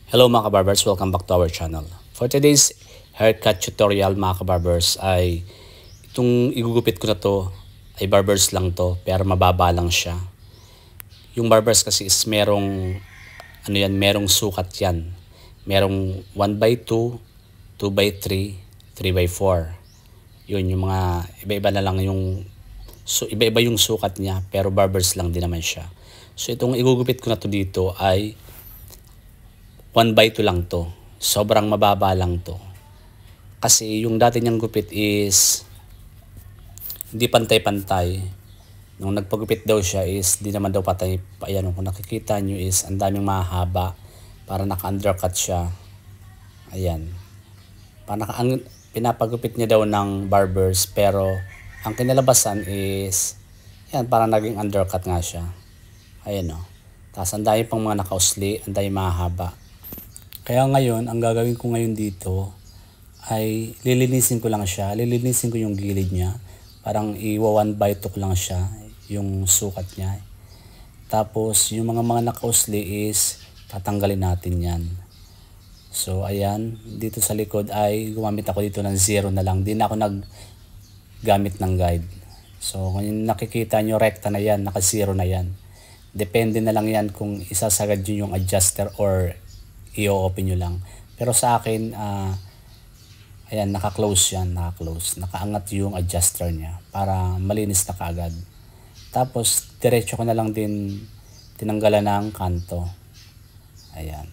Hello mga kabarbers, welcome back to our channel. For today's haircut tutorial mga kabarbers ay itong igugupit ko na to ay barbers lang to pero mababa lang siya. Yung barbers kasi is merong sukat yan. Merong 1x2, 2x3, 3x4. Yun yung mga iba-iba na lang iba-iba yung sukat niya pero barbers lang din naman siya. So itong igugupit ko na to dito ay 1x2 lang to. Sobrang mababa lang to. Kasi yung dati niyang gupit is hindi pantay-pantay. Nung nagpagupit daw siya is di naman daw patay. Ayan, kung nakikita nyo is ang daming mahaba. Para naka-undercut siya. Ayan. Pinapagupit niya daw ng barbers pero ang kinalabasan is yan, parang naging undercut nga siya. Ayan o. Tapos ang dami pang mga nakausli, ang dami mahaba. Kaya ngayon, ang gagawin ko ngayon dito ay lilinisin ko lang siya. Lilinisin ko yung gilid niya. Parang i-1x2 ko lang siya, yung sukat niya. Tapos, yung mga nakausli is tatanggalin natin yan. So, ayan. Dito sa likod ay gumamit ako dito ng 0 na lang. Di na ako naggamit ng guide. So, kung nakikita nyo, rekta na yan. Naka-0 na yan. Depende na lang yan kung isasagad nyo yung adjuster or i-open nyo lang. Pero sa akin, ayan, naka-close yan, naka-close. Nakaangat yung adjuster niya para malinis na kaagad. Tapos, diretso ko na lang din tinanggalan ng kanto. Ayan.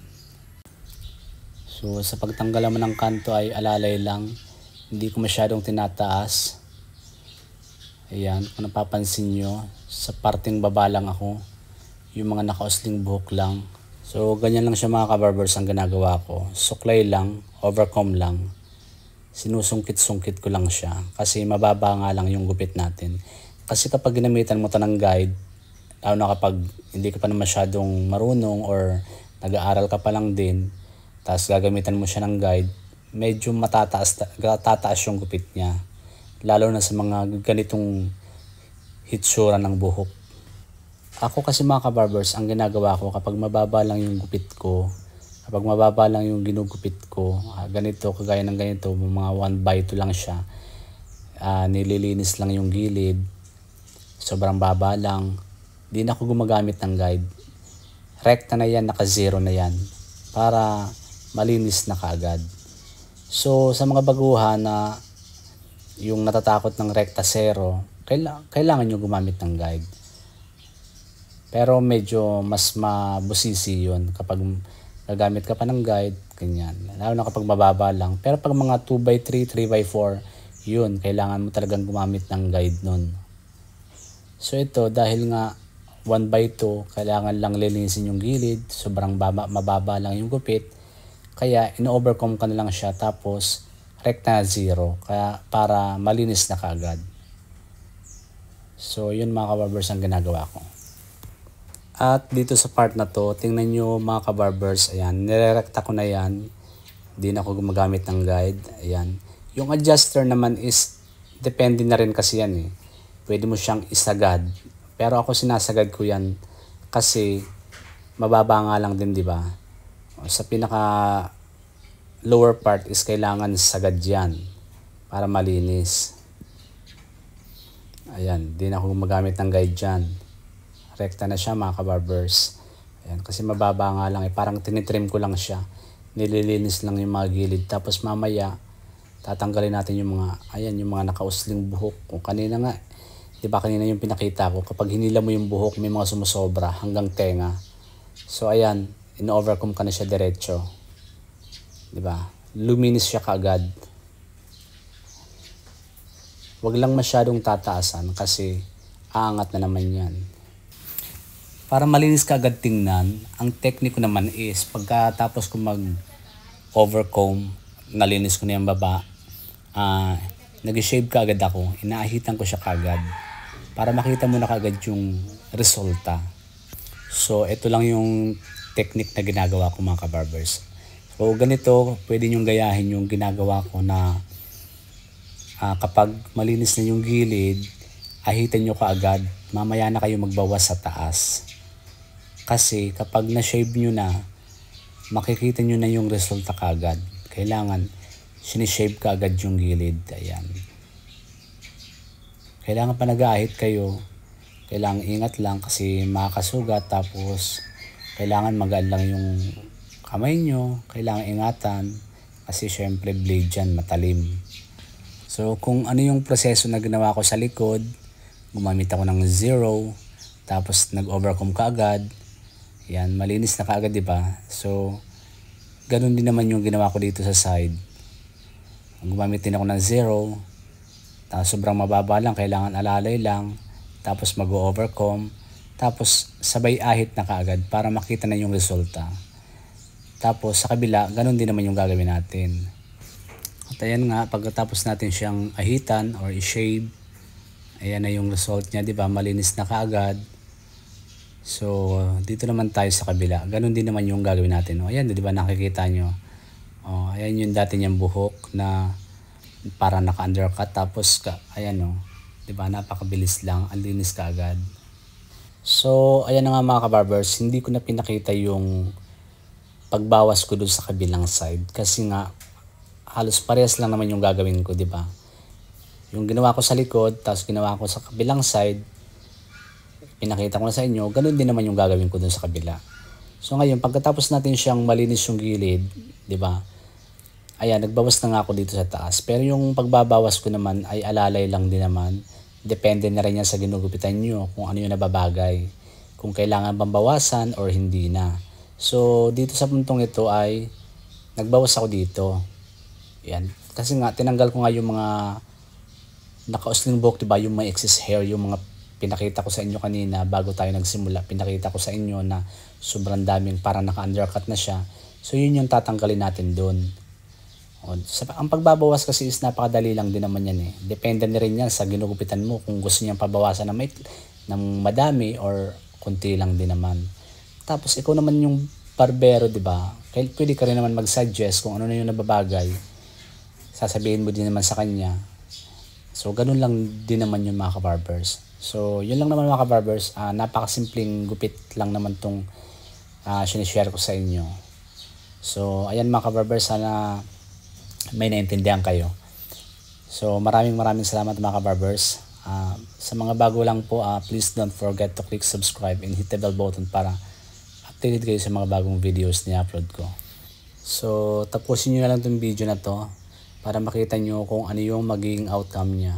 So, sa pagtanggalan mo ng kanto ay alalay lang. Hindi ko masyadong tinataas. Ayan, kung napapansin nyo, sa parting baba lang ako. Yung mga nakausling buhok lang. So, ganyan lang siya mga kabarbers ang ginagawa ko. Suklay lang, overcomb lang. Sinusungkit-sungkit ko lang siya. Kasi mababa nga lang yung gupit natin. Kasi kapag ginamitan mo ito ng guide, lalo na kapag hindi ka pa na masyadong marunong or nag-aaral ka pa lang din, tapos gagamitan mo siya ng guide, medyo matataas yung gupit niya. Lalo na sa mga ganitong hitsura ng buhok. Ako kasi mga kabarbers, ang ginagawa ko kapag mababa lang yung gupit ko, kapag mababa lang yung ginugupit ko, ganito, kagaya ng ganito, mga 1x2 lang siya, nililinis lang yung gilid, sobrang baba lang, di na ako gumagamit ng guide. Rekta na yan, naka-0 na yan, para malinis na kaagad. So sa mga baguhan na yung natatakot ng rekta 0, kailangan nyo gumamit ng guide. Pero medyo mas mabusisi yun kapag gagamit ka pa ng guide, ganyan. Lalo na kapag mababa lang. Pero pag mga 2x3, 3x4, yun, kailangan mo talagang gumamit ng guide nun. So ito, dahil nga 1x2, kailangan lang linisin yung gilid, sobrang mababa lang yung gupit, kaya ino-overcome ka na lang siya, tapos rekta na 0, kaya para malinis na kaagad. So yun mga kabarbers ang ginagawa ko. At dito sa part na to, tingnan nyo mga kabarbers, ayan, nirerekta ko na yan. Hindi na ako gumagamit ng guide, ayan. Yung adjuster naman is, depende na rin kasi yan eh. Pwede mo siyang isagad. Pero ako sinasagad ko yan kasi mababa nga lang din, di ba? Sa pinaka lower part is kailangan sagad yan para malinis. Ayan, di na ako gumagamit ng guide dyan. Rekta na siya mga kabarbers. Ayan, kasi mababa nga lang eh. Parang tinitrim ko lang siya. Nililinis lang yung mga gilid. Tapos mamaya, tatanggalin natin yung mga, ayan, yung mga nakausling buhok. Kung kanina nga, di ba kanina yung pinakita ko, kapag hinila mo yung buhok, may mga sumusobra hanggang tenga. So ayan, in-overcome ka na siya diretso. Di ba? Luminis siya kaagad. Wag lang masyadong tataasan kasi aangat na naman yan. Para malinis ka agad tingnan, ang tekniko naman is pagkatapos ko mag-overcomb, nalinis ko na yung baba, nag-shave ka agad ako, inaahitan ko siya kaagad para makita mo na kaagad yung resulta. So ito lang yung technique na ginagawa ko mga kabarbers. So ganito, pwede nyong gayahin yung ginagawa ko na kapag malinis na yung gilid, ahitan nyo kaagad, mamaya na kayo magbawas sa taas. Kasi kapag na-shave nyo na, makikita nyo na yung resulta kaagad. Kailangan sinishave ka agad yung gilid. Ayan. Kailangan pa nag-aahit kayo. Kailangan ingat lang kasi makakasugat. Tapos kailangan magaan lang yung kamay nyo. Kailangan ingatan kasi syempre blade dyan matalim. So kung ano yung proseso na ginawa ko sa likod, gumamit ako ng 0. Tapos nag-overcomb ka agad. Yan, malinis na kaagad, di ba? So ganun din naman yung ginawa ko dito sa side. Gumamit din ako ng 0. Tapos sobrang mababa lang, kailangan alalay lang. Tapos mag-overcome. Tapos sabay ahit na kaagad para makita na yung resulta. Tapos sa kabila, ganun din naman yung gagawin natin. At ayan nga, pagkatapos natin siyang ahitan or i-shave, ayan na yung result niya, di ba? Malinis na kaagad. So dito naman tayo sa kabila. Ganun din naman yung gagawin natin. O, ayan, di ba nakikita nyo? O, ayan yung dati niyang buhok na para naka-undercut. Tapos ayan o, di ba, napakabilis lang, ang linis kaagad. So ayan na nga mga kabarbers, hindi ko na pinakita yung pagbawas ko dun sa kabilang side kasi nga halos parehas lang naman yung gagawin ko, di ba? Yung ginawa ko sa likod, tapos ginawa ko sa kabilang side, pinakita ko na sa inyo, ganun din naman yung gagawin ko dun sa kabila. So ngayon, pagkatapos natin siyang malinis yung gilid, di ba? Ayan, nagbawas na nga ako dito sa taas. Pero yung pagbabawas ko naman ay alalay lang din naman. Depende na rin yan sa ginugupitan nyo kung ano yung nababagay. Kung kailangan bang bawasan or hindi na. So dito sa puntong ito ay nagbawas ako dito. Ayan. Kasi nga tinanggal ko nga yung mga naka-usling buhok, diba? Yung mga excess hair, yung mga pinakita ko sa inyo kanina bago tayo nagsimula. Pinakita ko sa inyo na sobrang daming parang naka-undercut na siya. So yun yung tatanggalin natin doon. Ang pagbabawas kasi is napakadali lang din naman yan eh. Depende na rin yan sa ginugupitan mo kung gusto niyang pabawasan ng madami or kunti lang din naman. Tapos ikaw naman yung barbero, di ba? Pwede ka rin naman mag-suggest kung ano na yung nababagay. Sasabihin mo din naman sa kanya. So ganun lang din naman yung mga kabarbers. So yun lang naman mga kabarbers. Napakasimpleng gupit lang naman tong sinishare ko sa inyo. So ayan mga kabarbers, sana may naintindihan kayo. So maraming salamat mga kabarbers. Sa mga bago lang po, please don't forget to click subscribe and hit the bell button para updated kayo sa mga bagong videos na upload ko. So tapusin nyo na lang itong video na to para makita nyo kung ano yung magiging outcome niya.